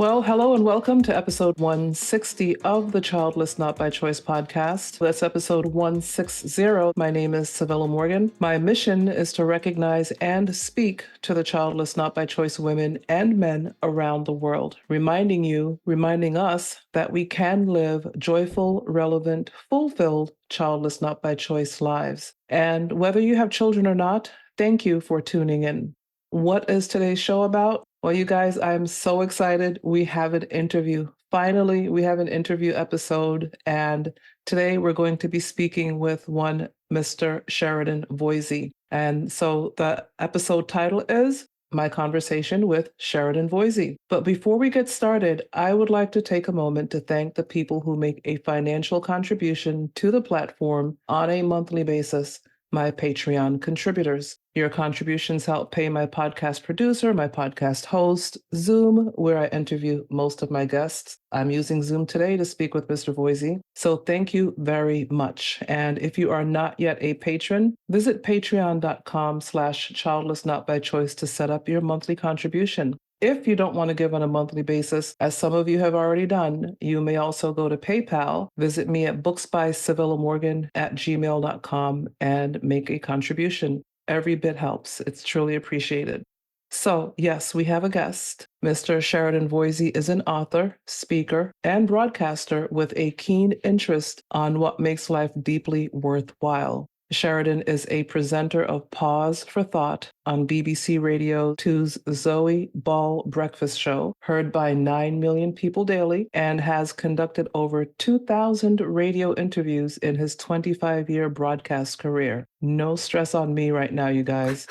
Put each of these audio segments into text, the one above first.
Well, hello and welcome to episode 160 of the Childless Not by Choice podcast. That's episode 160. My name is Civilla Morgan. My mission is to recognize and speak to the childless not by choice women and men around the world, reminding us that we can live joyful, relevant, fulfilled, childless not by choice lives. And whether you have children or not, thank you for tuning in. What is today's show about? Well, you guys, I'm so excited. We have an interview. Finally, we have an interview episode. And today we're going to be speaking with one Mr. Sheridan Voysey. And so the episode title is My Conversation with Sheridan Voysey. But before we get started, I would like to take a moment to thank the people who make a financial contribution to the platform on a monthly basis, my Patreon contributors. Your contributions help pay my podcast producer, my podcast host, Zoom, where I interview most of my guests. I'm using Zoom today to speak with Mr. Voysey. So thank you very much. And if you are not yet a patron, visit patreon.com/childlessnotbychoice to set up your monthly contribution. If you don't want to give on a monthly basis, as some of you have already done, you may also go to PayPal, visit me at booksbycivillamorgan@gmail.com and make a contribution. Every bit helps. It's truly appreciated. So, yes, we have a guest. Mr. Sheridan Voysey is an author, speaker, and broadcaster with a keen interest on what makes life deeply worthwhile. Sheridan is a presenter of Pause for Thought on BBC Radio 2's Zoe Ball Breakfast Show, heard by 9 million people daily, and has conducted over 2,000 radio interviews in his 25-year broadcast career. No stress on me right now, you guys.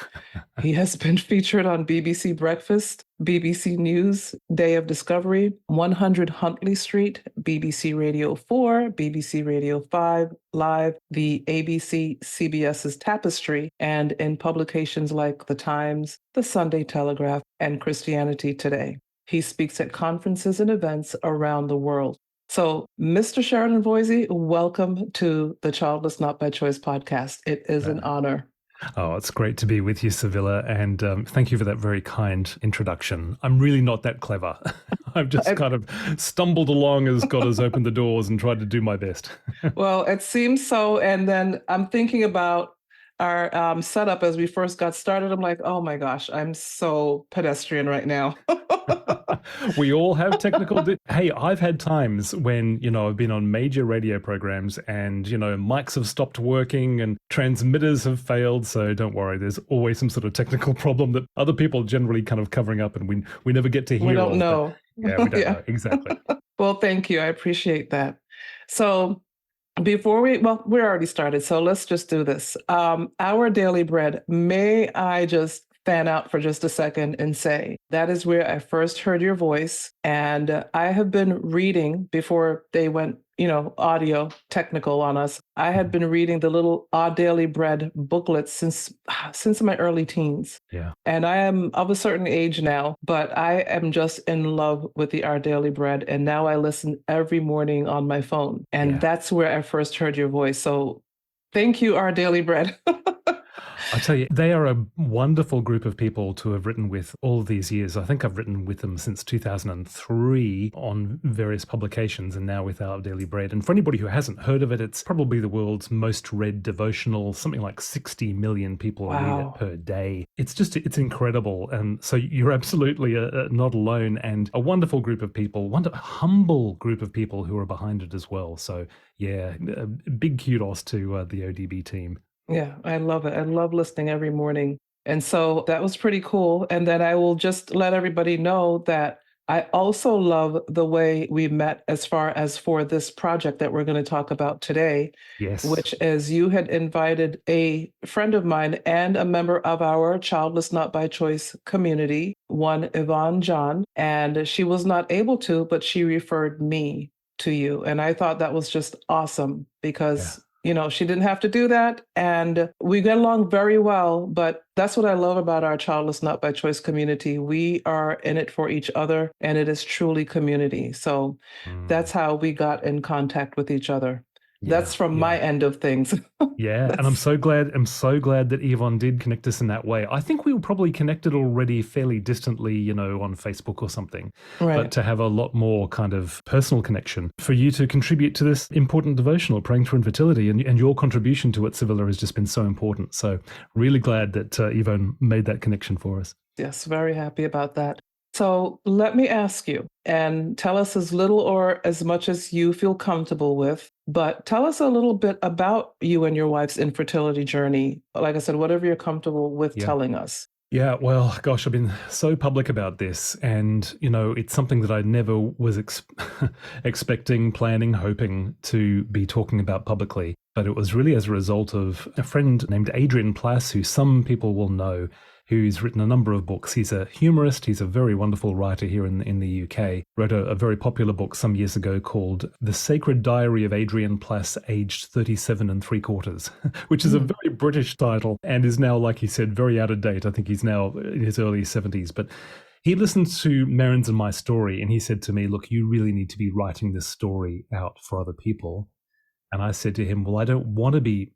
He has been featured on BBC Breakfast, BBC News, Day of Discovery, 100 Huntley Street, BBC Radio 4, BBC Radio 5, Live, the ABC CBS's Tapestry, and in publications like The Times, the Sunday Telegraph, and Christianity Today. He speaks at conferences and events around the world. So, Mr. Sheridan Voysey, welcome to the Childless Not by Choice podcast. It is an honor. Oh, it's great to be with you, Civilla, and thank you for that very kind introduction. I'm really not that clever. I've just kind of stumbled along as God has opened the doors and tried to do my best. Well, it seems so. And then I'm thinking about our setup as we first got started. I'm like, oh my gosh, I'm so pedestrian right now. We all have technical... Hey, I've had times when, I've been on major radio programs and, mics have stopped working and transmitters have failed. So don't worry, there's always some sort of technical problem that other people are generally kind of covering up and we never get to hear. We don't know. Yeah, we don't know. Exactly. Well, thank you. I appreciate that. So we're already started, so let's just do this. Our daily bread, may I just fan out for just a second and say that is where I first heard your voice. And I have been reading before they went, audio technical on us. I had been reading the little Our Daily Bread booklets since my early teens. Yeah. And I am of a certain age now, but I am just in love with the Our Daily Bread. And now I listen every morning on my phone. And that's where I first heard your voice. So thank you, Our Daily Bread. I tell you, they are a wonderful group of people to have written with all of these years. I think I've written with them since 2003 on various publications and now with Our Daily Bread. And for anybody who hasn't heard of it, it's probably the world's most read devotional. Something like 60 million people read it per day. It's incredible. And so you're absolutely not alone, and a wonderful group of people, humble group of people who are behind it as well. So yeah, big kudos to the ODB team. Yeah, I love it. I love listening every morning. And so that was pretty cool. And then I will just let everybody know that I also love the way we met as far as for this project that we're going to talk about today. Yes. Which is you had invited a friend of mine and a member of our Childless Not by Choice community, one Yvonne John, and she was not able to, but she referred me to you. And I thought that was just awesome because she didn't have to do that. And we get along very well. But that's what I love about our Childless Not by Choice community. We are in it for each other, and it is truly community. So that's how we got in contact with each other. That's from my end of things. Yeah, and I'm so glad that Yvonne did connect us in that way. I think we were probably connected already fairly distantly, on Facebook or something. Right. But to have a lot more kind of personal connection, for you to contribute to this important devotional, Praying Through Infertility, and your contribution to it, Civilla, has just been so important. So really glad that Yvonne made that connection for us. Yes, very happy about that. So let me ask you, and tell us as little or as much as you feel comfortable with, but tell us a little bit about you and your wife's infertility journey. Like I said, whatever you're comfortable with telling us. Yeah, well, gosh, I've been so public about this, and, it's something that I never was expecting, planning, hoping to be talking about publicly. But it was really as a result of a friend named Adrian Plass, who some people will know, who's written a number of books. He's a humorist. He's a very wonderful writer here in the UK. Wrote a very popular book some years ago called The Sacred Diary of Adrian Plass, aged 37 3/4, which is a very British title and is now, like he said, very out of date. I think he's now in his early 70s. But he listened to Marin's and my story, and he said to me, look, you really need to be writing this story out for other people. And I said to him, well, I don't want to be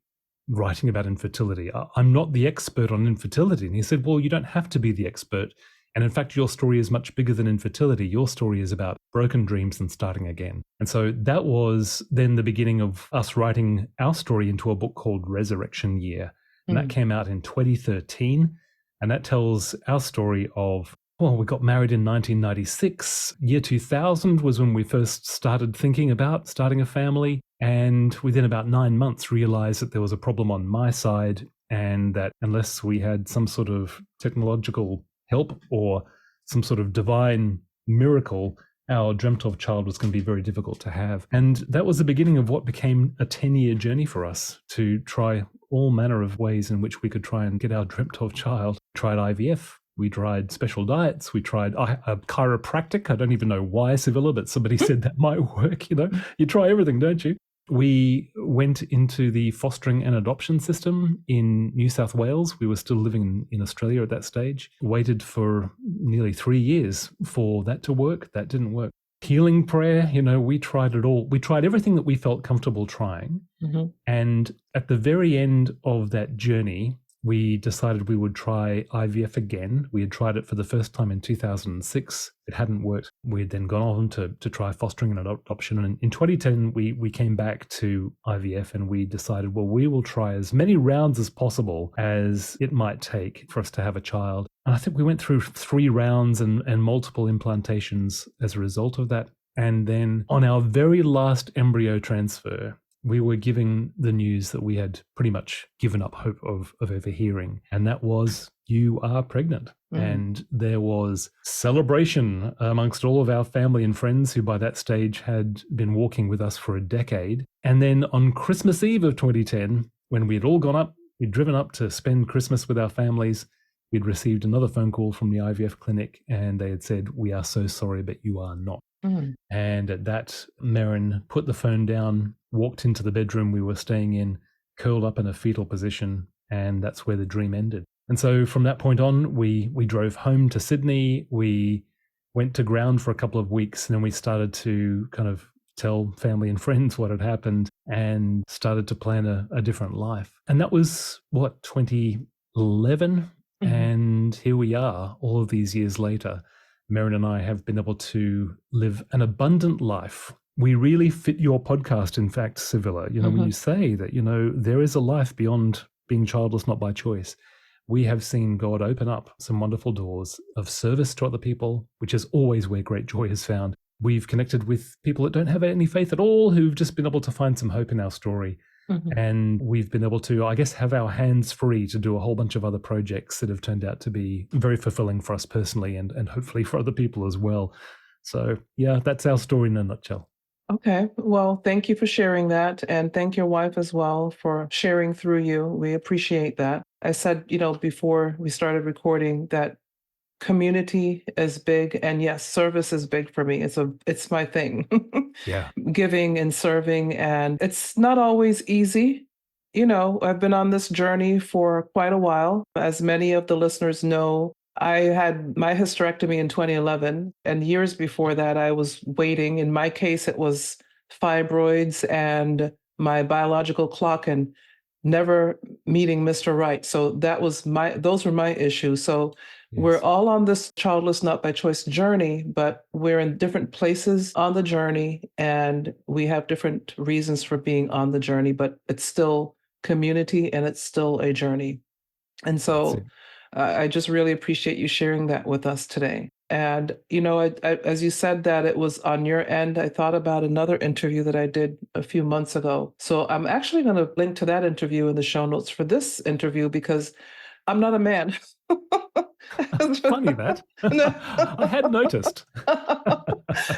writing about infertility. I'm not the expert on infertility. And he said, well, you don't have to be the expert. And in fact, your story is much bigger than infertility. Your story is about broken dreams and starting again. And so that was then the beginning of us writing our story into a book called Resurrection Year. And that came out in 2013. And that tells our story of, well, we got married in 1996. Year 2000 was when we first started thinking about starting a family. And within about 9 months, realized that there was a problem on my side, and that unless we had some sort of technological help or some sort of divine miracle, our dreamt of child was going to be very difficult to have. And that was the beginning of what became a 10-year journey for us to try all manner of ways in which we could try and get our dreamt of child. We tried IVF. We tried special diets. We tried a chiropractic. I don't even know why, Civilla, but somebody said that might work. You try everything, don't you? We went into the fostering and adoption system in New South Wales. We were still living in Australia at that stage. Waited for nearly 3 years for that to work. That didn't work. Healing prayer, we tried it all. We tried everything that we felt comfortable trying. And at the very end of that journey, we decided we would try IVF again. We had tried it for the first time in 2006. It hadn't worked. We had then gone on to try fostering and adoption. And in 2010, we came back to IVF, and we decided, well, we will try as many rounds as possible as it might take for us to have a child. And I think we went through 3 rounds and multiple implantations as a result of that. And then on our very last embryo transfer, we were giving the news that we had pretty much given up hope of ever hearing. And that was, you are pregnant. And there was celebration amongst all of our family and friends who by that stage had been walking with us for a decade. And then on Christmas Eve of 2010, when we had all gone up, we'd driven up to spend Christmas with our families, we'd received another phone call from the IVF clinic, and they had said, we are so sorry, but you are not. And at that, Marin put the phone down, walked into the bedroom we were staying in, curled up in a fetal position, and that's where the dream ended. And so from that point on, we drove home to Sydney. We went to ground for a couple of weeks, and then we started to kind of tell family and friends what had happened and started to plan a different life. And that was, 2011? And here we are, all of these years later. Marin and I have been able to live an abundant life. We really fit your podcast, in fact, Civilla. When you say that, there is a life beyond being childless, not by choice. We have seen God open up some wonderful doors of service to other people, which is always where great joy is found. We've connected with people that don't have any faith at all, who've just been able to find some hope in our story. And we've been able to, I guess, have our hands free to do a whole bunch of other projects that have turned out to be very fulfilling for us personally and hopefully for other people as well. So, yeah, that's our story in a nutshell. Okay. Well, thank you for sharing that. And thank your wife as well for sharing through you. We appreciate that. I said, before we started recording that community is big, and yes, service is big for me. It's my thing. Yeah. Giving and serving, and it's not always easy. I've been on this journey for quite a while. As many of the listeners know, I had my hysterectomy in 2011, and years before that, I was waiting. In my case, it was fibroids and my biological clock and never meeting Mr. Right. So those were my issues. So we're all on this childless, not by choice journey, but we're in different places on the journey and we have different reasons for being on the journey, but it's still community and it's still a journey. And so I just really appreciate you sharing that with us today. And, as you said that it was on your end, I thought about another interview that I did a few months ago. So I'm actually going to link to that interview in the show notes for this interview because I'm not a man. Funny that. I had noticed.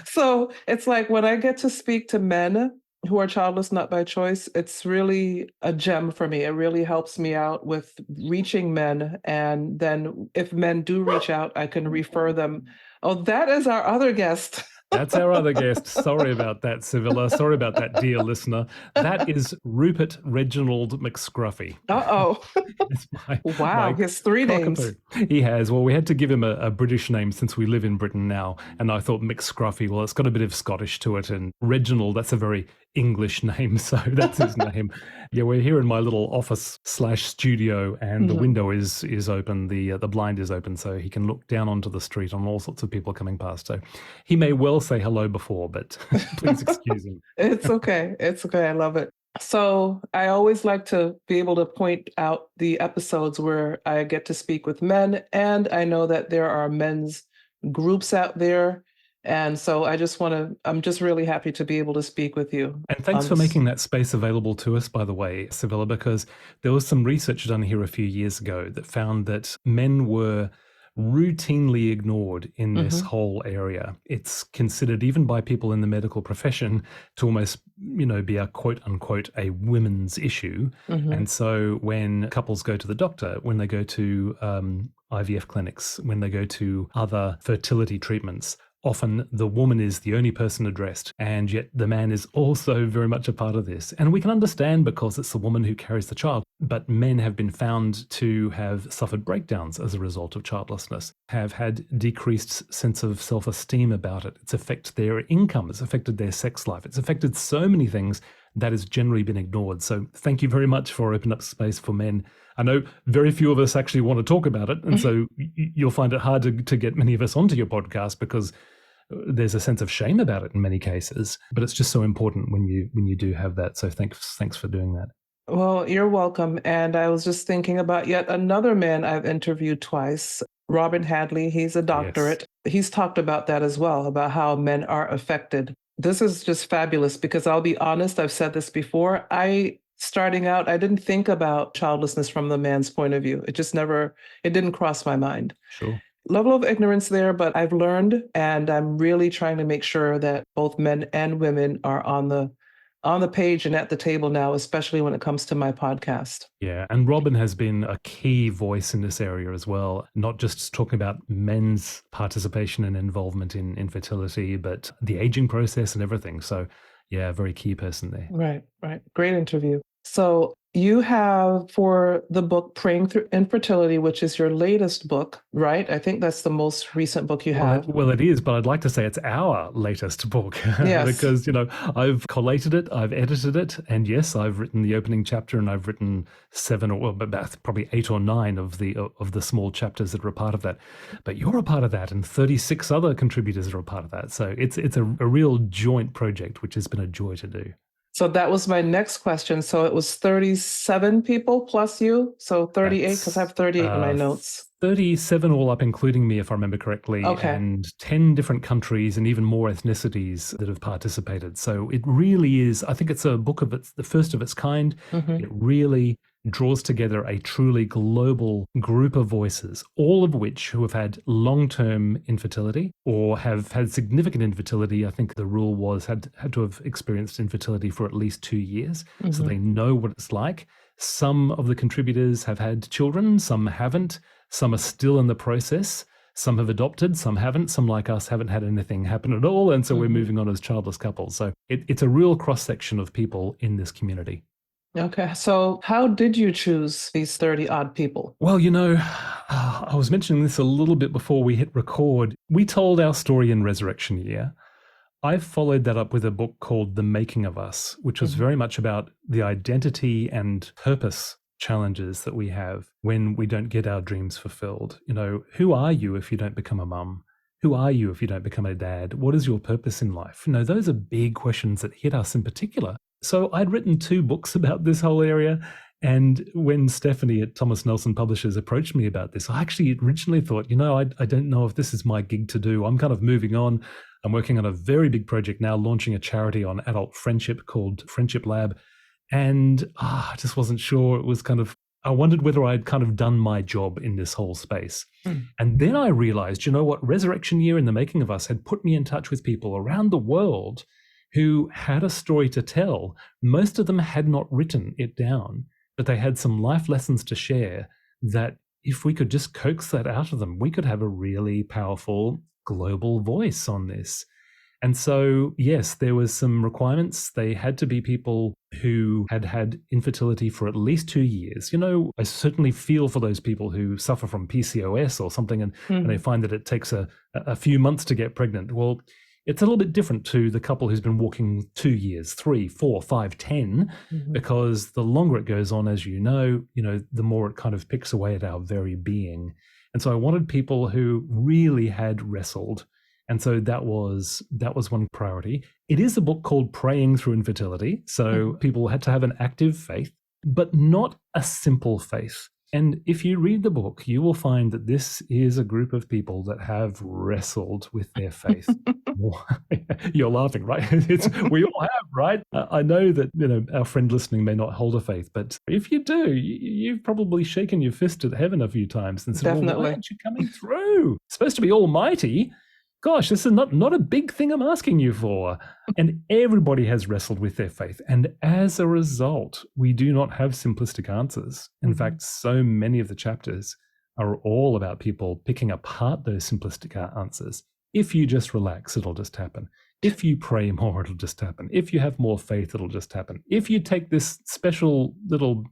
So it's like when I get to speak to men who are childless, not by choice, it's really a gem for me. It really helps me out with reaching men. And then if men do reach out, I can refer them. Oh, that is our other guest. That's our other guest. Sorry about that, Civilla. Sorry about that, dear listener. That is Rupert Reginald McScruffy. Uh-oh. Wow, he has 3 names. He has. Well, we had to give him a British name since we live in Britain now. And I thought McScruffy, well, it's got a bit of Scottish to it. And Reginald, that's a very English name. So that's his name. Yeah, we're here in my little office/studio and the window is open. The blind is open so he can look down onto the street on all sorts of people coming past. So he may well say hello before, but please excuse him. It's okay. It's okay. I love it. So I always like to be able to point out the episodes where I get to speak with men, and I know that there are men's groups out there. And so I'm just really happy to be able to speak with you. And thanks for making that space available to us, by the way, Civilla, because there was some research done here a few years ago that found that men were routinely ignored in this whole area. It's considered, even by people in the medical profession, to almost, be a quote unquote a women's issue. And so when couples go to the doctor, when they go to IVF clinics, when they go to other fertility treatments, often the woman is the only person addressed, and yet the man is also very much a part of this. And we can understand because it's the woman who carries the child, but men have been found to have suffered breakdowns as a result of childlessness, have had decreased sense of self-esteem about it. It's affected their income, it's affected their sex life, it's affected so many things that has generally been ignored. So thank you very much for opening up space for men. I know very few of us actually want to talk about it, and so you'll find it hard to get many of us onto your podcast because there's a sense of shame about it in many cases, but it's just so important when you do have that. So thanks for doing that. Well, you're welcome. And I was just thinking about yet another man I've interviewed twice, Robin Hadley. He's a doctorate. Yes. He's talked about that as well, about how men are affected. This is just fabulous because I'll be honest, I've said this before. Starting out, I didn't think about childlessness from the man's point of view. It didn't cross my mind. Sure. Level of ignorance there, but I've learned, and I'm really trying to make sure that both men and women are on the page and at the table now, especially when it comes to my podcast. Yeah, and Robin has been a key voice in this area as well, not just talking about men's participation and involvement in infertility, but the aging process and everything. So yeah, very key person there. Right. Great interview. So you have for the book Praying Through Infertility, which is your latest book, right? I think that's the most recent book you have. Well, it is, but I'd like to say it's our latest book. Yes. Because, I've collated it, I've edited it, and yes, I've written the opening chapter, and I've written 7 or about probably 8 or 9 of the small chapters that are a part of that. But you're a part of that, and 36 other contributors are a part of that. So it's a real joint project, which has been a joy to do. So that was my next question. So it was 37 people plus you? So 38, because I have 38 in my notes. 37 all up, including me, if I remember correctly, okay. And 10 different countries and even more ethnicities that have participated. So it really is, I think it's a book the first of its kind. It really draws together a truly global group of voices, all of which who have had long-term infertility or have had significant infertility. I think the rule was had to have experienced infertility for at least 2 years, so they know what it's like. Some of the contributors have had children, some haven't, some are still in the process. Some have adopted, some haven't. Some, like us, haven't had anything happen at all, and so we're moving on as childless couples. So it's a real cross-section of people in this community. Okay. So how did you choose these 30-odd people? Well, I was mentioning this a little bit before we hit record. We told our story in Resurrection Year. I followed that up with a book called The Making of Us, which was very much about the identity and purpose challenges that we have when we don't get our dreams fulfilled. You know, who are you if you don't become a mum? Who are you if you don't become a dad? What is your purpose in life? You know, those are big questions that hit us in particular. So I'd written 2 books about this whole area. And when Stephanie at Thomas Nelson Publishers approached me about this, I actually originally thought, you know, I don't know if this is my gig to do. I'm kind of moving on. I'm working on a very big project now, launching a charity on adult friendship called Friendship Lab. And I just wasn't sure. It was kind of, I wondered whether I'd kind of done my job in this whole space. And then I realized, you know what, Resurrection Year in the Making of Us had put me in touch with people around the world who had a story to tell. Most of them had not written it down, but they had some life lessons to share that if we could just coax that out of them, we could have a really powerful global voice on this. And so, yes, there was some requirements. They had to be people who had had infertility for at least 2 years. You know, I certainly feel for those people who suffer from PCOS or something, and they find that it takes a few months to get pregnant. Well, it's a little bit different to the couple who's been walking 2 years, 3, 4, 5, 10, because the longer it goes on, as you know, the more it kind of picks away at our very being. And so I wanted people who really had wrestled. And so that was one priority. It is a book called Praying Through Infertility. So people had to have an active faith, but not a simple faith. And if you read the book, you will find that this is a group of people that have wrestled with their faith. You're laughing, right? We all have, right? I know that our friend listening may not hold a faith, but if you do, you've probably shaken your fist at heaven a few times and said, Definitely. well, why aren't you coming through? It's supposed to be almighty. Gosh, this is not a big thing I'm asking you for. And everybody has wrestled with their faith. And as a result, we do not have simplistic answers. In fact, so many of the chapters are all about people picking apart those simplistic answers. If you just relax, it'll just happen. If you pray more, it'll just happen. If you have more faith, it'll just happen. If you take this special little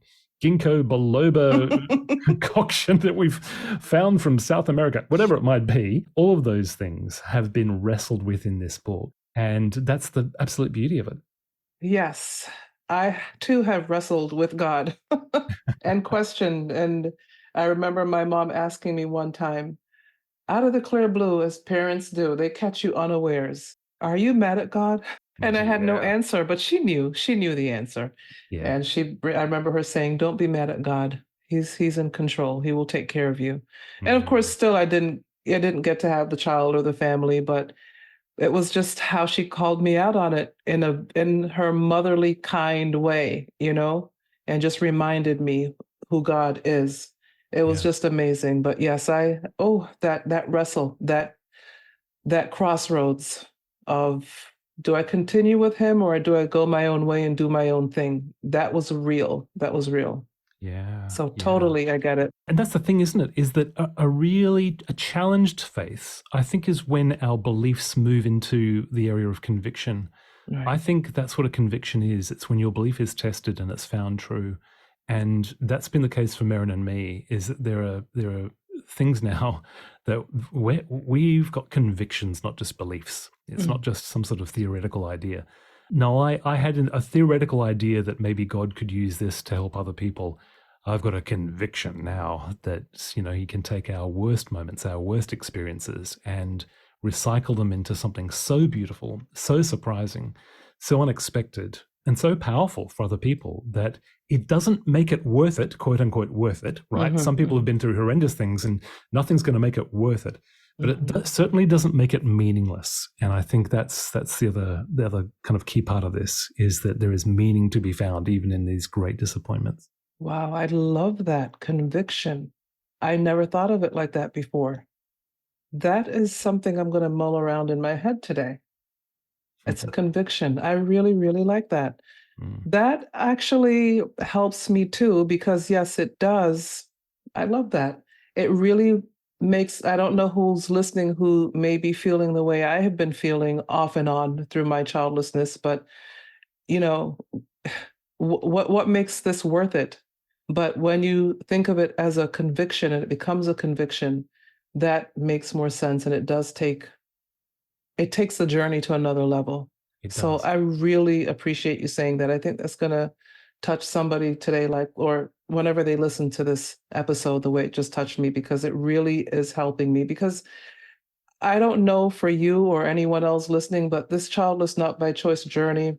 ginkgo biloba concoction that we've found from South America, whatever it might be, all of those things have been wrestled with in this book. And that's the absolute beauty of it. Yes, I too have wrestled with God and questioned. And I remember my mom asking me one time, out of the clear blue, as parents do, they catch you unawares. Are you mad at God? And I had no answer, but she knew the answer. Yeah. And I remember her saying, don't be mad at God. He's in control. He will take care of you. And of course, still I didn't get to have the child or the family, but it was just how she called me out on it in her motherly, kind way, and just reminded me who God is. It was just amazing. But yes, that wrestle, that crossroads of, do I continue with him or do I go my own way and do my own thing? That was real. Yeah. So totally, I get it. And that's the thing, isn't it? Is that a challenged faith, I think, is when our beliefs move into the area of conviction. Right. I think that's what a conviction is. It's when your belief is tested and it's found true. And that's been the case for Merrin and me, is that there are things now that we've got convictions, not just beliefs. It's not just some sort of theoretical idea. No, I had a theoretical idea that maybe God could use this to help other people. I've got a conviction now that, he can take our worst moments, our worst experiences, and recycle them into something so beautiful, so surprising, so unexpected, and so powerful for other people that it doesn't make it worth it, quote unquote, worth it, right? Some people have been through horrendous things and nothing's going to make it worth it. But it certainly doesn't make it meaningless. And I think that's the other kind of key part of this, is that there is meaning to be found even in these great disappointments. Wow, I love that conviction. I never thought of it like that before. That is something I'm going to mull around in my head today. It's a conviction. I really, really like that. That actually helps me too, because yes, it does. I love that. It really makes, I don't know who's listening who may be feeling the way I have been feeling off and on through my childlessness, but what makes this worth it? But when you think of it as a conviction and it becomes a conviction, that makes more sense, and it does take it takes the journey to another level. It So does. I really appreciate you saying that. I think that's going to touch somebody today, like, or whenever they listen to this episode, the way it just touched me, because it really is helping me. Because I don't know for you or anyone else listening, but this childless not by choice journey,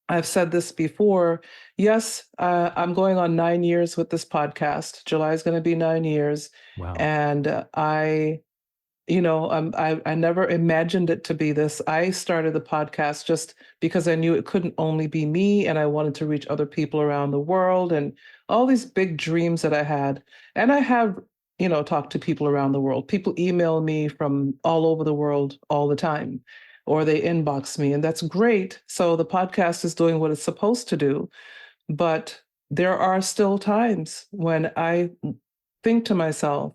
I've said this before. Yes, I'm going on 9 years with this podcast. July is going to be 9 years. Wow. And I never imagined it to be this. I started the podcast just because I knew it couldn't only be me, and I wanted to reach other people around the world and all these big dreams that I had. And I have, talked to people around the world. People email me from all over the world all the time, or they inbox me, and that's great. So the podcast is doing what it's supposed to do. But there are still times when I think to myself,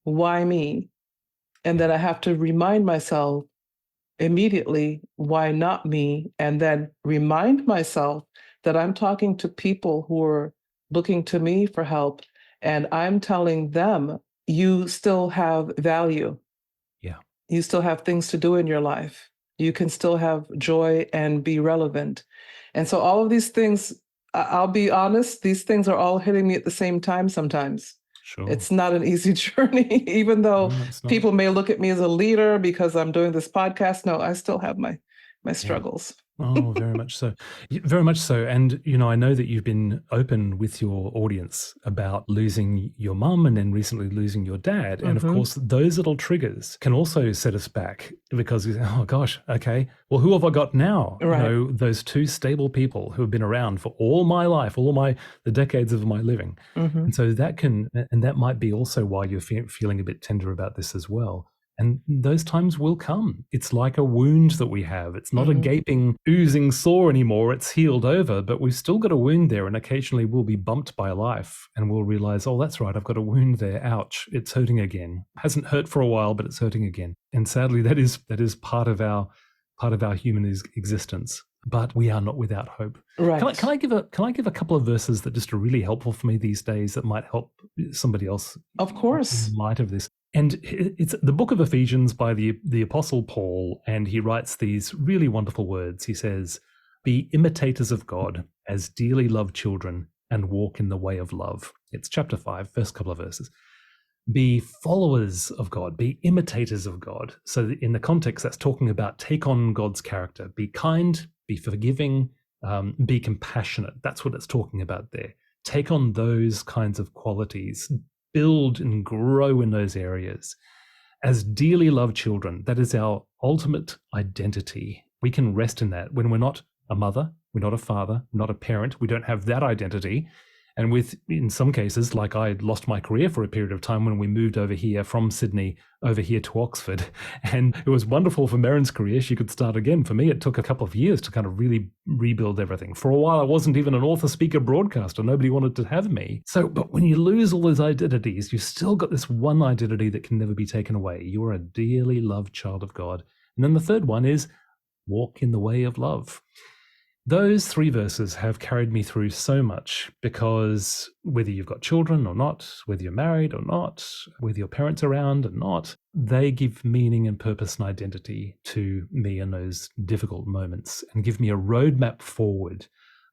why me? And then I have to remind myself immediately, why not me? And then remind myself that I'm talking to people who are looking to me for help. And I'm telling them, you still have value. Yeah. You still have things to do in your life. You can still have joy and be relevant. And so all of these things, I'll be honest, these things are all hitting me at the same time sometimes. Sure. It's not an easy journey, even though No, it's not. people may look at me as a leader because I'm doing this podcast. No, I still have my struggles. Oh, very much so. Very much so. And, I know that you've been open with your audience about losing your mum and then recently losing your dad. And of course, those little triggers can also set us back because, oh gosh, okay, well, who have I got now? Right. Those two stable people who have been around for all my life, the decades of my living. And so that might be also why you're feeling a bit tender about this as well. And those times will come. It's like a wound that we have. It's not a gaping, oozing sore anymore. It's healed over, but we've still got a wound there. And occasionally we'll be bumped by life and we'll realize, oh, that's right, I've got a wound there. Ouch, it's hurting again. Hasn't hurt for a while, but it's hurting again. And sadly, that is part of our human existence. But we are not without hope. Right. Can I give a couple of verses that just are really helpful for me these days that might help somebody else? Of course. In light of this. And it's the book of Ephesians by the Apostle Paul, and he writes these really wonderful words. He says, "Be imitators of God as dearly loved children and walk in the way of love." It's chapter 5, first couple of verses. Be followers of God, be imitators of God. So in the context, that's talking about take on God's character. Be kind, be forgiving, be compassionate. That's what it's talking about there. Take on those kinds of qualities. Build and grow in those areas. As dearly loved children, that is our ultimate identity. We can rest in that. When we're not a mother, we're not a father, we're not a parent, we don't have that identity. And in some cases, like I lost my career for a period of time when we moved over here from Sydney over here to Oxford. And it was wonderful for Marin's career. She could start again. For me, it took a couple of years to kind of really rebuild everything. For a while, I wasn't even an author, speaker, broadcaster. Nobody wanted to have me. But when you lose all those identities, you still got this one identity that can never be taken away. You are a dearly loved child of God. And then the third one is walk in the way of love. Those three verses have carried me through so much because whether you've got children or not, whether you're married or not, whether your parents are around or not, they give meaning and purpose and identity to me in those difficult moments and give me a roadmap forward.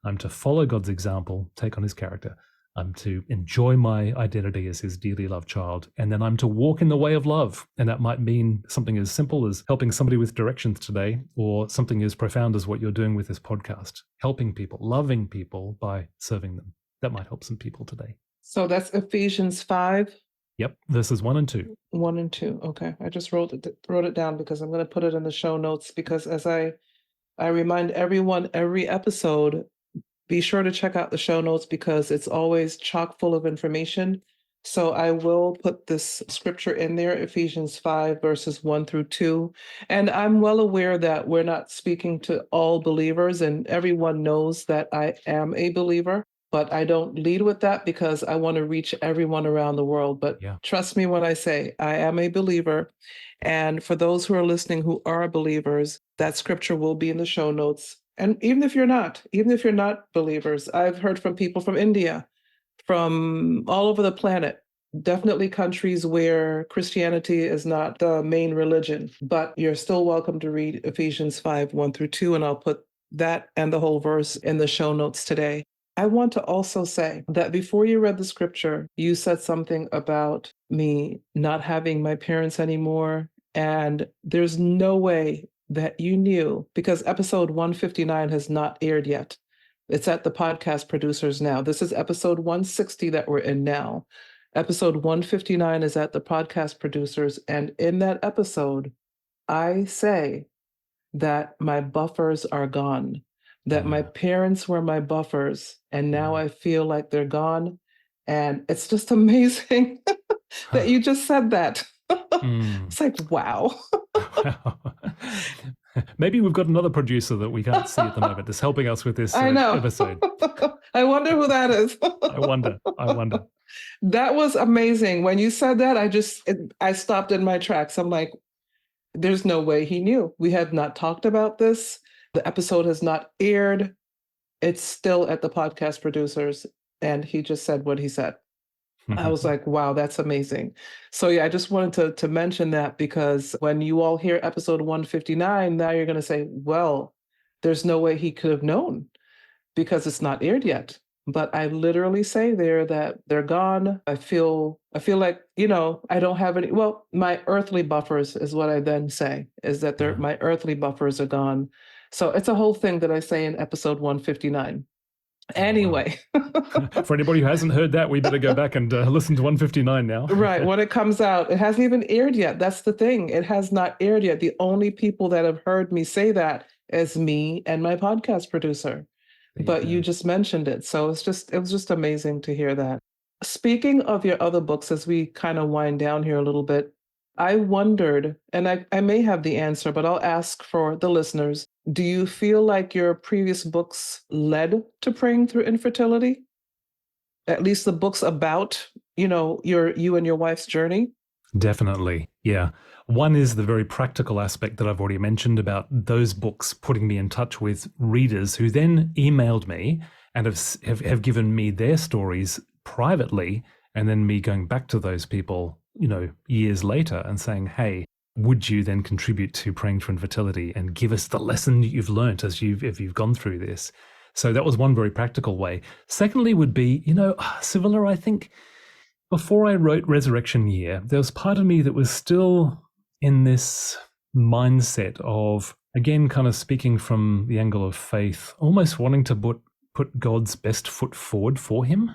I'm to follow God's example, take on his character. I'm to enjoy my identity as his dearly loved child, and then I'm to walk in the way of love. And that might mean something as simple as helping somebody with directions today, or something as profound as what you're doing with this podcast, helping people, loving people by serving them. That might help some people today. So that's Ephesians 5. Yep, verses 1 and 2. 1 and 2. Okay, I just wrote it down because I'm going to put it in the show notes, because as I remind everyone every episode, be sure to check out the show notes because it's always chock full of information. So I will put this scripture in there, Ephesians 5, verses 1 through 2. And I'm well aware that we're not speaking to all believers, and everyone knows that I am a believer, but I don't lead with that because I want to reach everyone around the world. But Trust me when I say I am a believer. And for those who are listening who are believers, that scripture will be in the show notes. And even if you're not believers, I've heard from people from India, from all over the planet, definitely countries where Christianity is not the main religion, but you're still welcome to read Ephesians 5:1-2, and I'll put that and the whole verse in the show notes today. I want to also say that before you read the scripture, you said something about me not having my parents anymore. And there's no way that you knew, because episode 159 has not aired yet. It's at the podcast producers now. This is episode 160 that we're in now. Episode 159 is at the podcast producers. And in that episode, I say that my buffers are gone, that my parents were my buffers, and now I feel like they're gone. And it's just amazing that you just said that. It's like, wow. Wow. Maybe we've got another producer that we can't see at the moment that's helping us with this episode. I wonder who that is. I wonder. That was amazing. When you said that, I stopped in my tracks. I'm like, there's no way he knew. We had not talked about this. The episode has not aired. It's still at the podcast producers. And he just said what he said. I was like, wow, that's amazing. So yeah, I just wanted to mention that, because when you all hear episode 159, now you're going to say, well, there's no way he could have known because it's not aired yet. But I literally say there that they're gone. I feel like, I don't have any, well, my earthly buffers is what I then say, is that my earthly buffers are gone. So it's a whole thing that I say in episode 159. Anyway. For anybody who hasn't heard that, we better go back and listen to 159 now. Right. When it comes out, it hasn't even aired yet. That's the thing. It has not aired yet. The only people that have heard me say that is me and my podcast producer. But you just mentioned it. So it was just amazing to hear that. Speaking of your other books, as we kind of wind down here a little bit, I wondered, and I may have the answer, but I'll ask for the listeners. Do you feel like your previous books led to Praying Through Infertility? At least the books about, you and your wife's journey? Definitely. Yeah. One is the very practical aspect that I've already mentioned about those books putting me in touch with readers who then emailed me and have given me their stories privately, and then me going back to those people, years later and saying, hey, would you then contribute to Praying Through Infertility and give us the lesson you've learned as you've gone through this? So that was one very practical way. Secondly would be, Civilla, I think before I wrote Resurrection Year, there was part of me that was still in this mindset of, again, kind of speaking from the angle of faith, almost wanting to put God's best foot forward for him,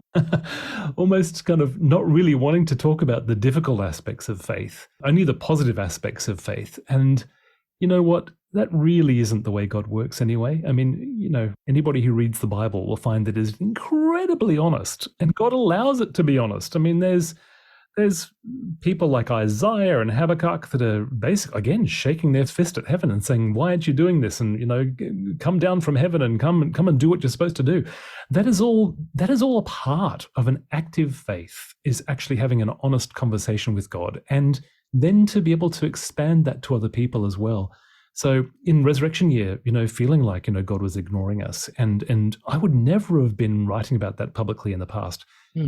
almost kind of not really wanting to talk about the difficult aspects of faith, only the positive aspects of faith. And you know what? That really isn't the way God works anyway. I mean, anybody who reads the Bible will find that it is incredibly honest, and God allows it to be honest. I mean, there's people like Isaiah and Habakkuk that are basically, again, shaking their fist at heaven and saying, why aren't you doing this? And, come down from heaven and come and do what you're supposed to do. That is all a part of an active faith, is actually having an honest conversation with God, and then to be able to expand that to other people as well. So in Resurrection Year, feeling like, God was ignoring us. And I would never have been writing about that publicly in the past.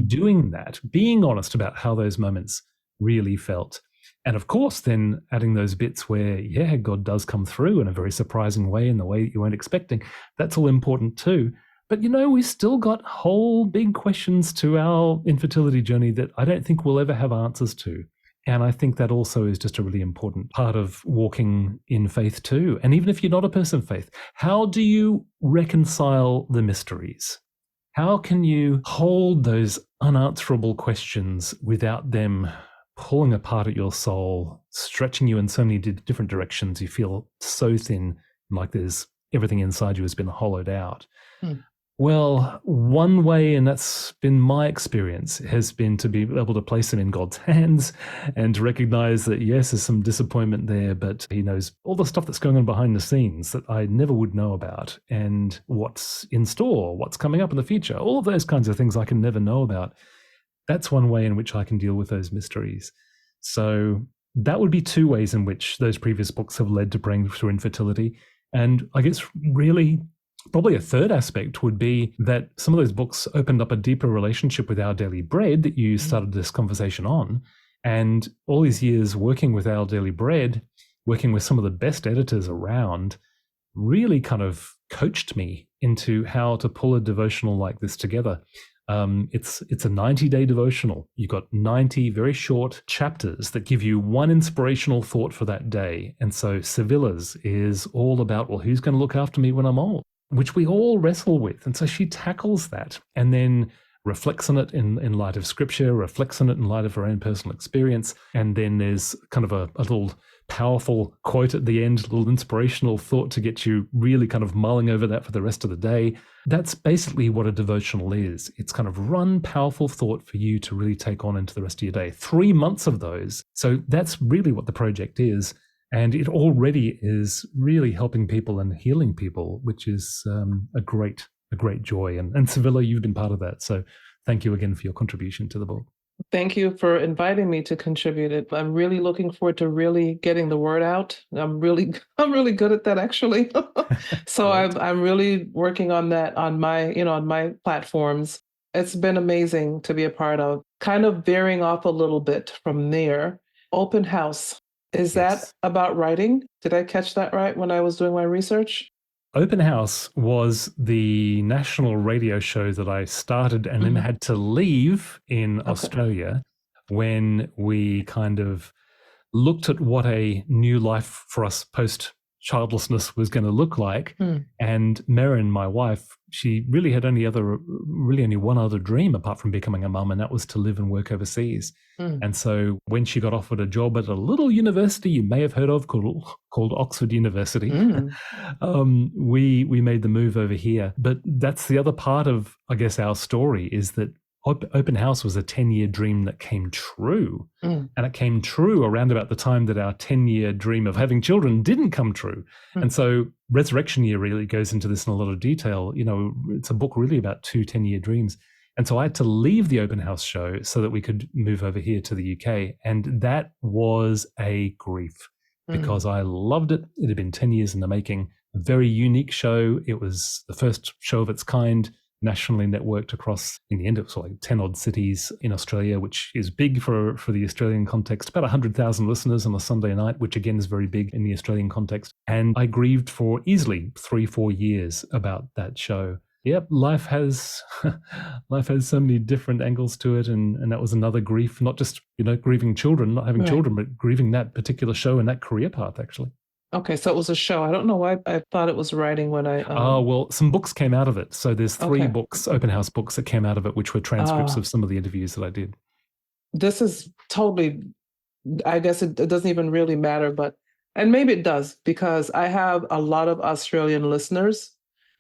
Doing that, being honest about how those moments really felt. And of course, then adding those bits where, God does come through in a very surprising way, in the way that you weren't expecting. That's all important too. But, we still got whole big questions to our infertility journey that I don't think we'll ever have answers to. And I think that also is just a really important part of walking in faith too. And even if you're not a person of faith, how do you reconcile the mysteries? How can you hold those unanswerable questions without them pulling apart at your soul, stretching you in so many different directions? You feel so thin, like there's everything inside you has been hollowed out. Well, one way, and that's been my experience, has been to be able to place them in God's hands and to recognize that, yes, there's some disappointment there, but he knows all the stuff that's going on behind the scenes that I never would know about, and what's in store, what's coming up in the future, all of those kinds of things I can never know about. That's one way in which I can deal with those mysteries. So that would be two ways in which those previous books have led to Praying Through Infertility. And I guess really Probably a third aspect would be that some of those books opened up a deeper relationship with Our Daily Bread that you started this conversation on. And all these years working with Our Daily Bread, working with some of the best editors around, really kind of coached me into how to pull a devotional like this together. It's a 90-day devotional. You've got 90 very short chapters that give you one inspirational thought for that day. And so Civilla's is all about, well, who's going to look after me when I'm old? Which we all wrestle with. And so she tackles that and then reflects on it in light of scripture, reflects on it in light of her own personal experience. And then there's kind of a little powerful quote at the end, a little inspirational thought to get you really kind of mulling over that for the rest of the day. That's basically what a devotional is. It's kind of one powerful thought for you to really take on into the rest of your day. 3 months of those. So that's really what the project is. And it already is really helping people and healing people, which is a great joy. And Civilla, you've been part of that. So thank you again for your contribution to the book. Thank you for inviting me to contribute it. I'm really looking forward to really getting the word out. I'm really good at that, actually. So Right. I'm really working on that on my platforms. It's been amazing to be a part of. Kind of veering off a little bit from there. Open house. Is that Yes. about writing? Did I catch that right when I was doing my research? Open House was the national radio show that I started and then had to leave in Australia when we kind of looked at what a new life for us post childlessness was going to look like. And Merrin, my wife, she really had only one other dream apart from becoming a mum, and that was to live and work overseas. And so when she got offered a job at a little university you may have heard of called Oxford University, we made the move over here. But that's the other part of, I guess, our story is that Open House was a 10-year dream that came true. And it came true around about the time that our 10-year dream of having children didn't come true. And so Resurrection Year really goes into this in a lot of detail. You know, it's a book really about 2 10-year dreams. And so I had to leave the Open House show so that we could move over here to the UK. And that was a grief because I loved it. It had been 10 years in the making, a very unique show. It was the first show of its kind, nationally networked across, in the end, it was like 10 odd cities in Australia, which is big for the Australian context, about 100,000 listeners on a Sunday night, which again is very big in the Australian context. And I grieved for easily 3-4 years about that show. Yep, life has so many different angles to it. And that was another grief, not just, grieving children, not having children, but grieving that particular show and that career path, actually. Okay, so it was a show. I don't know why I thought it was writing when I... well, some books came out of it. So there's 3 books, Open House books that came out of it, which were transcripts of some of the interviews that I did. This is totally... I guess it doesn't even really matter, and maybe it does, because I have a lot of Australian listeners.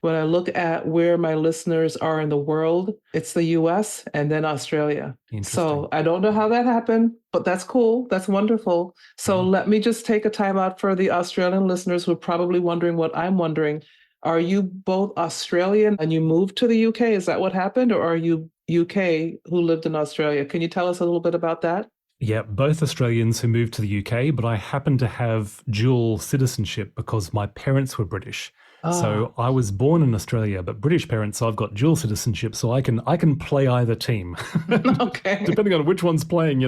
When I look at where my listeners are in the world, it's the US and then Australia. So I don't know how that happened, but that's cool. That's wonderful. So let me just take a time out for the Australian listeners who are probably wondering what I'm wondering. Are you both Australian and you moved to the UK? Is that what happened? Or are you UK who lived in Australia? Can you tell us a little bit about that? Yeah, both Australians who moved to the UK, but I happen to have dual citizenship because my parents were British. So I was born in Australia, but British parents, so I've got dual citizenship, so I can play either team. Okay. Depending on which one's playing,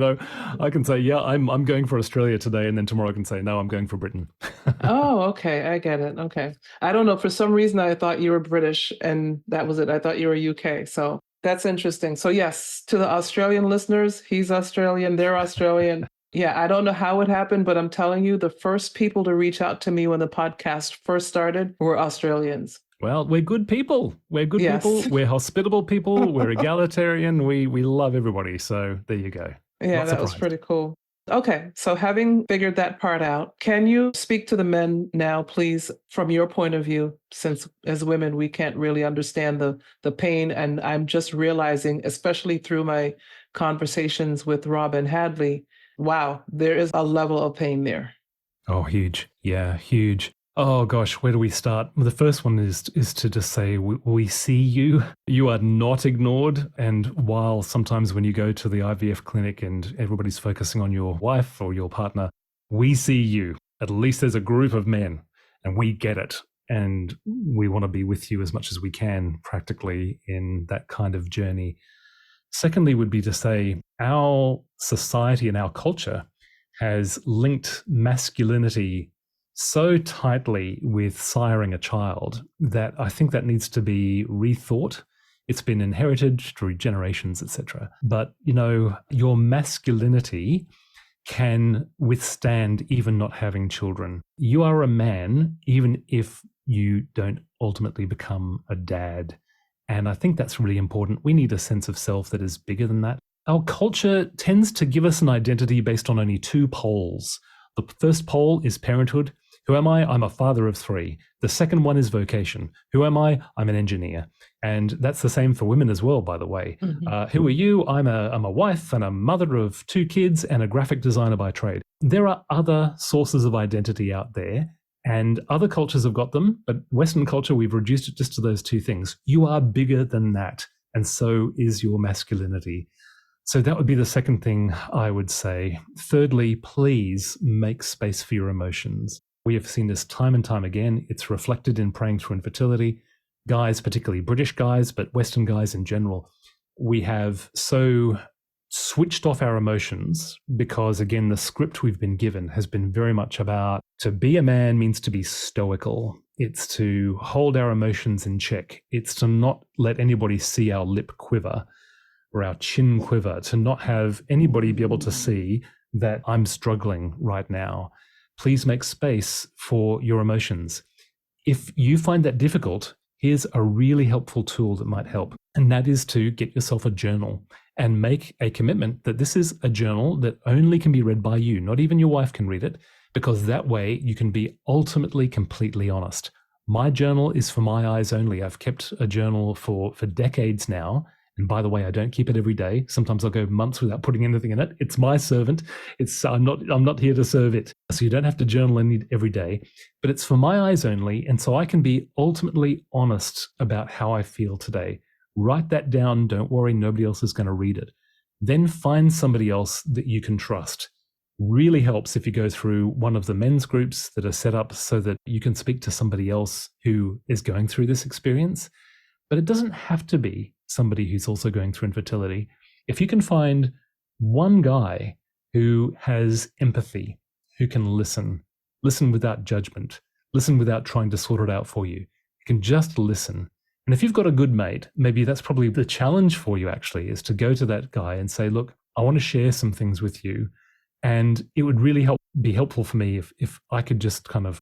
I can say, yeah, I'm going for Australia today, and then tomorrow I can say, no, I'm going for Britain. Oh, okay. I get it. Okay. I don't know. For some reason, I thought you were British, and that was it. I thought you were UK. So that's interesting. So yes, to the Australian listeners, he's Australian, they're Australian. Yeah, I don't know how it happened, but I'm telling you, the first people to reach out to me when the podcast first started were Australians. Well, we're good people. We're good people. We're hospitable people. We're egalitarian. We love everybody. So there you go. Yeah, that was pretty cool. Okay, so having figured that part out, can you speak to the men now, please, from your point of view, since as women, we can't really understand the pain. And I'm just realizing, especially through my conversations with Robin Hadley, wow, there is a level of pain there. Oh, huge. Yeah, huge. Oh, gosh, where do we start? The first one is to just say, we see you. You are not ignored. And while sometimes when you go to the IVF clinic and everybody's focusing on your wife or your partner, we see you. At least there's a group of men and we get it. And we want to be with you as much as we can practically in that kind of journey. Secondly, would be to say our society and our culture has linked masculinity so tightly with siring a child that I think that needs to be rethought. It's been inherited through generations, etc. But, your masculinity can withstand even not having children. You are a man, even if you don't ultimately become a dad. And I think that's really important. We need a sense of self that is bigger than that. Our culture tends to give us an identity based on only two poles. The first pole is parenthood. Who am I? I'm a father of three. The second one is vocation. Who am I? I'm an engineer. And that's the same for women as well, by the way. Mm-hmm. Who are you? I'm a wife and a mother of two kids and a graphic designer by trade. There are other sources of identity out there, and other cultures have got them, but Western culture, we've reduced it just to those two things. You are bigger than that, and so is your masculinity. So that would be the second thing I would say. Thirdly, please make space for your emotions. We have seen this time and time again. It's reflected in Praying Through Infertility. Guys, particularly British guys, but Western guys in general, we have so switched off our emotions because, again, the script we've been given has been very much about to be a man means to be stoical. It's to hold our emotions in check. It's to not let anybody see our lip quiver or our chin quiver, to not have anybody be able to see that I'm struggling right now. Please make space for your emotions. If you find that difficult, here's a really helpful tool that might help, and that is to get yourself a journal and make a commitment that this is a journal that only can be read by you. Not even your wife can read it, because that way you can be ultimately completely honest. My journal is for my eyes only. I've kept a journal for decades now. And by the way, I don't keep it every day. Sometimes I'll go months without putting anything in it. It's my servant. I'm not here to serve it. So you don't have to journal in it every day, but it's for my eyes only. And so I can be ultimately honest about how I feel today. Write that down. Don't worry, nobody else is going to read it. Then find somebody else that you can trust. Really helps if you go through one of the men's groups that are set up so that you can speak to somebody else who is going through this experience. But it doesn't have to be somebody who's also going through infertility. If you can find one guy who has empathy, who can listen without judgment, listen without trying to sort it out for you, you can just listen. And if you've got a good mate, maybe that's probably the challenge for you actually, is to go to that guy and say, look, I want to share some things with you. And it would really be helpful for me if I could just kind of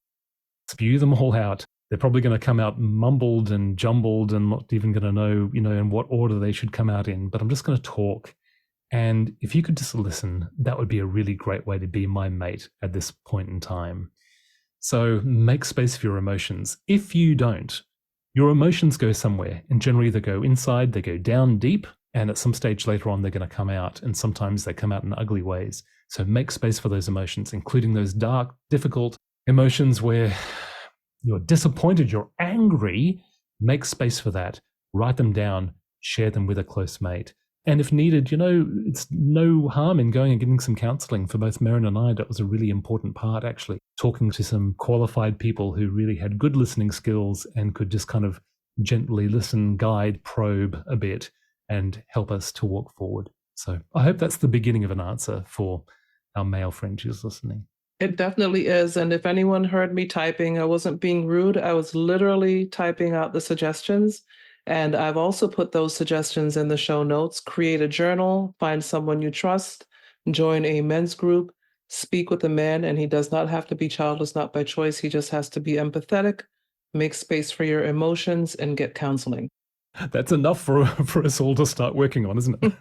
spew them all out. They're probably going to come out mumbled and jumbled and not even going to know, in what order they should come out in. But I'm just going to talk. And if you could just listen, that would be a really great way to be my mate at this point in time. So make space for your emotions. If you don't, your emotions go somewhere. And generally they go inside, they go down deep. And at some stage later on, they're going to come out. And sometimes they come out in ugly ways. So make space for those emotions, including those dark, difficult emotions where you're disappointed, you're angry. Make space for that. Write them down, share them with a close mate. And if needed, it's no harm in going and getting some counseling. For both Maren and I, that was a really important part, actually. Talking to some qualified people who really had good listening skills and could just kind of gently listen, guide, probe a bit and help us to walk forward. So I hope that's the beginning of an answer for our male friend who's listening. It definitely is. And if anyone heard me typing, I wasn't being rude. I was literally typing out the suggestions. And I've also put those suggestions in the show notes. Create a journal, find someone you trust, join a men's group, speak with a man, and he does not have to be childless, not by choice. He just has to be empathetic, make space for your emotions, and get counseling. That's enough for us all to start working on, isn't it?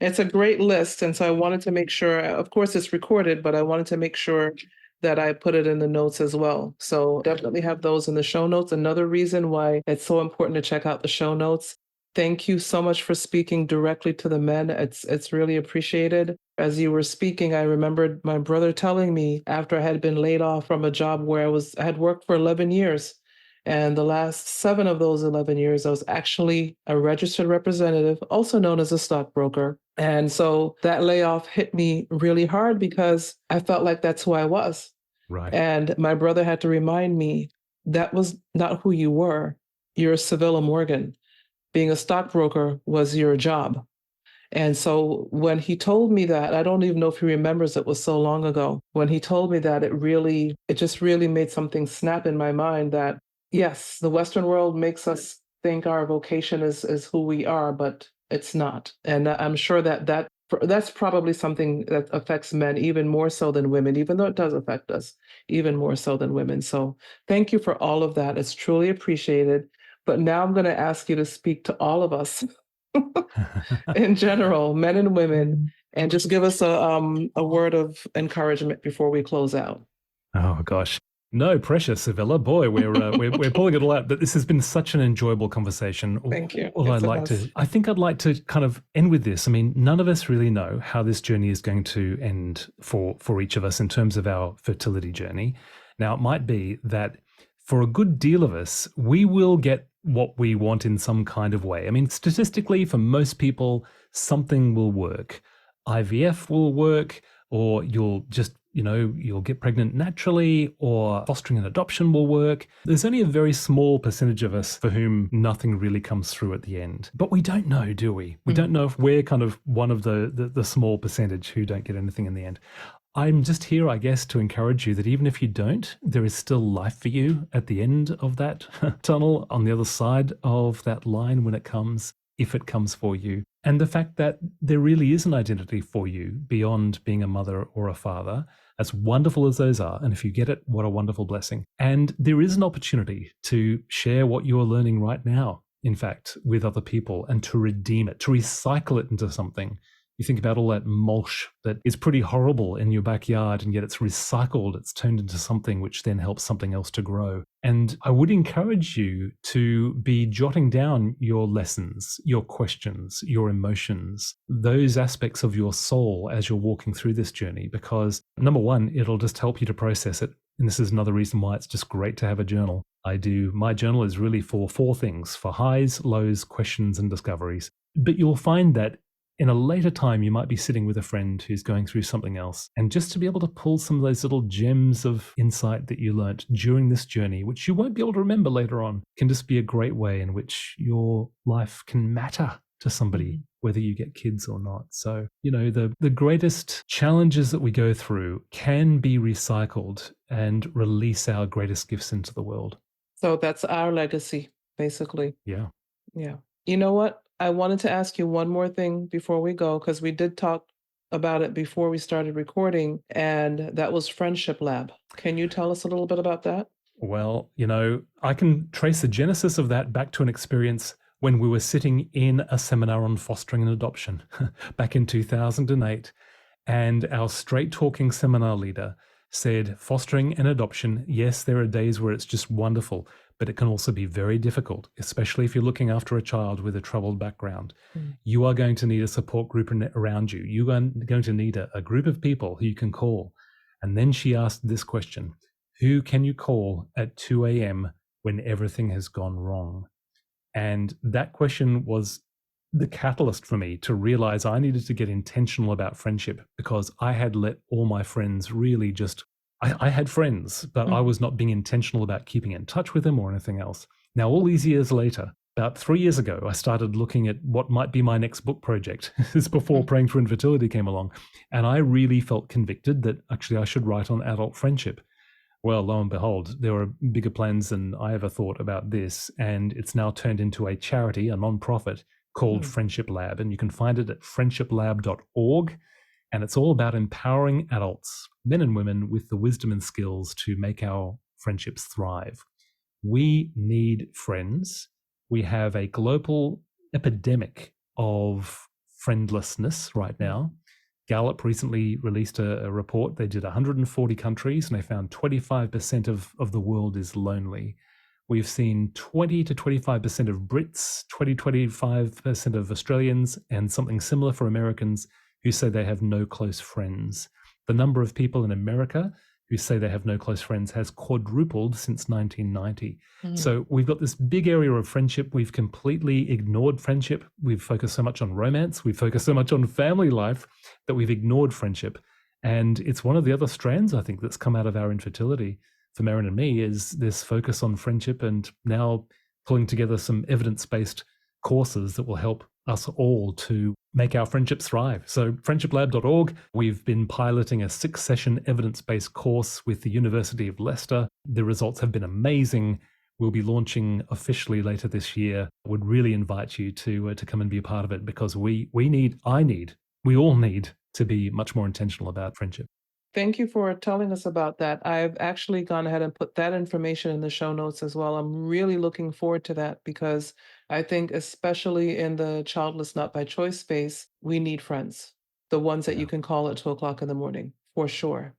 It's a great list. And so I wanted to make sure, of course it's recorded, but I wanted to make sure that I put it in the notes as well. So definitely have those in the show notes. Another reason why it's so important to check out the show notes. Thank you so much for speaking directly to the men. It's really appreciated. As you were speaking, I remembered my brother telling me after I had been laid off from a job where I had worked for 11 years. And the last 7 of those 11 years, I was actually a registered representative, also known as a stockbroker. And so that layoff hit me really hard because I felt like that's who I was. Right. And my brother had to remind me, that was not who you were. You're Civilla Morgan. Being a stockbroker was your job. And so when he told me that, I don't even know if he remembers, it was so long ago. When he told me that, it just really made something snap in my mind that, yes, the Western world makes us think our vocation is who we are, but it's not. And I'm sure that's probably something that affects men even more so than women, even though it does affect us even more so than women. So thank you for all of that. It's truly appreciated. But now I'm going to ask you to speak to all of us in general, men and women, and just give us a word of encouragement before we close out. Oh gosh, no pressure, Civilla. Boy, we're pulling it all out. But this has been such an enjoyable conversation. Thank you. I think I'd like to kind of end with this. I mean, none of us really know how this journey is going to end for each of us in terms of our fertility journey. Now, it might be that for a good deal of us, we will get what we want in some kind of way. I mean, statistically, for most people, something will work. IVF will work, or you'll get pregnant naturally, or fostering and adoption will work. There's only a very small percentage of us for whom nothing really comes through at the end. But we don't know, do we? We don't know if we're kind of one of the small percentage who don't get anything in the end. I'm just here, I guess, to encourage you that even if you don't, there is still life for you at the end of that tunnel, on the other side of that line when it comes, if it comes for you. And the fact that there really is an identity for you beyond being a mother or a father, as wonderful as those are, and if you get it, what a wonderful blessing. And there is an opportunity to share what you're learning right now, in fact, with other people, and to redeem it, to recycle it into something. You think about all that mulch that is pretty horrible in your backyard, and yet it's recycled, it's turned into something which then helps something else to grow. And I would encourage you to be jotting down your lessons, your questions, your emotions, those aspects of your soul as you're walking through this journey, because number one, it'll just help you to process it. And this is another reason why it's just great to have a journal. My journal is really for four things: for highs, lows, questions, and discoveries. But you'll find that in a later time, you might be sitting with a friend who's going through something else. And just to be able to pull some of those little gems of insight that you learnt during this journey, which you won't be able to remember later on, can just be a great way in which your life can matter to somebody, whether you get kids or not. So, the greatest challenges that we go through can be recycled and release our greatest gifts into the world. So that's our legacy, basically. Yeah. Yeah. You know what? I wanted to ask you one more thing before we go, because we did talk about it before we started recording, and that was Friendship Lab. Can you tell us a little bit about that? Well, I can trace the genesis of that back to an experience when we were sitting in a seminar on fostering and adoption back in 2008. And our straight talking seminar leader said, fostering and adoption, yes, there are days where it's just wonderful, but it can also be very difficult, especially if you're looking after a child with a troubled background. You are going to need a support group around you. You are going to need a group of people who you can call. And then she asked this question: who can you call at 2 a.m. when everything has gone wrong? And that question was the catalyst for me to realize I needed to get intentional about friendship, because I had let all my friends really just I had friends, but I was not being intentional about keeping in touch with them or anything else. Now, all these years later, about 3 years ago, I started looking at what might be my next book project. This is before Praying Through Infertility came along. And I really felt convicted that actually I should write on adult friendship. Well, lo and behold, there were bigger plans than I ever thought about this. And it's now turned into a charity, a non-profit called Friendship Lab. And you can find it at friendshiplab.org. And it's all about empowering adults, men and women, with the wisdom and skills to make our friendships thrive. We need friends. We have a global epidemic of friendlessness right now. Gallup recently released a report. They did 140 countries, and they found 25% of the world is lonely. We've seen 20 to 25% of Brits, 25% of Australians, and something similar for Americans who say they have no close friends. The number of people in America who say they have no close friends has quadrupled since 1990. So we've got this big area of friendship. We've completely ignored friendship. We've focused so much on romance. We've focused so much on family life that we've ignored friendship. And it's one of the other strands, I think, that's come out of our infertility. for Marin and me is this focus on friendship, and now pulling together some evidence-based courses that will help us all to make our friendships thrive. So friendshiplab.org, we've been piloting a 6-session evidence-based course with the University of Leicester. The results have been amazing. We'll be launching officially later this year. I would really invite you to come and be a part of it, because we all need to be much more intentional about friendship. Thank you for telling us about that. I've actually gone ahead and put that information in the show notes as well. I'm really looking forward to that, because I think especially in the childless not by choice space, we need friends, the ones that you can call at 2 o'clock in the morning, for sure.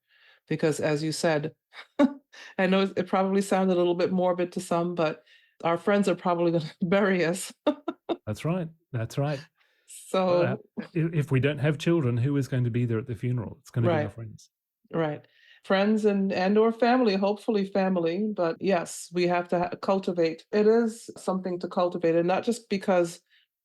Because as you said, I know it probably sounded a little bit morbid to some, but our friends are probably going to bury us. That's right. That's right. So if we don't have children, who is going to be there at the funeral? It's going to be our right. friends. Right. Friends and or family, hopefully family, but yes, we have to cultivate. It is something to cultivate, and not just because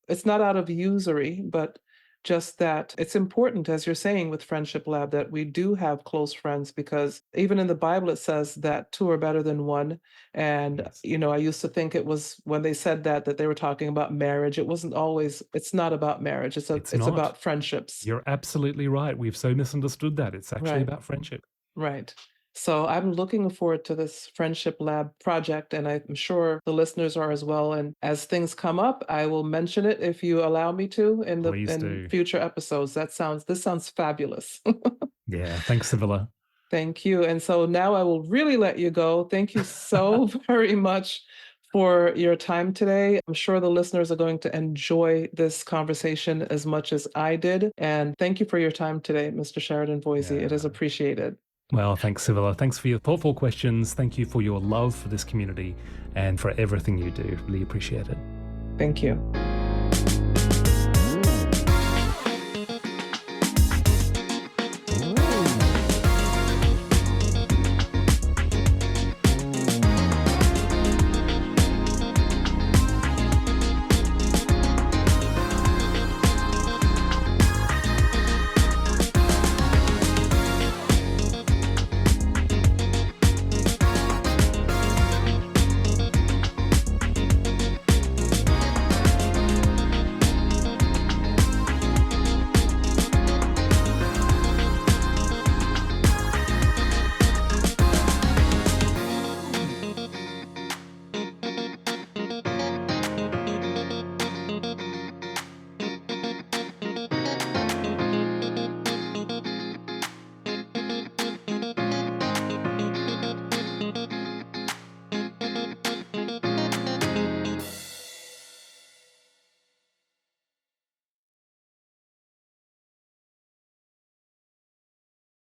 it's not out of usury, but just that it's important, as you're saying with Friendship Lab, that we do have close friends, because even in the Bible it says that 2 are better than 1. And Yes. I used to think it was, when they said that they were talking about marriage. It wasn't always. It's not about marriage. It's not. about friendships. You're absolutely right. We've so misunderstood that. It's actually Right. about friendship. Right. So I'm looking forward to this Friendship Lab project, and I'm sure the listeners are as well. And as things come up, I will mention it, if you allow me to, Please in do. future episodes. This sounds fabulous. Yeah. Thanks, Civilla. Thank you. And so now I will really let you go. Thank you so very much for your time today. I'm sure the listeners are going to enjoy this conversation as much as I did. And thank you for your time today, Mr. Sheridan Voysey. It is appreciated. Well, thanks, Civilla. Thanks for your thoughtful questions. Thank you for your love for this community and for everything you do. Really appreciate it. Thank you.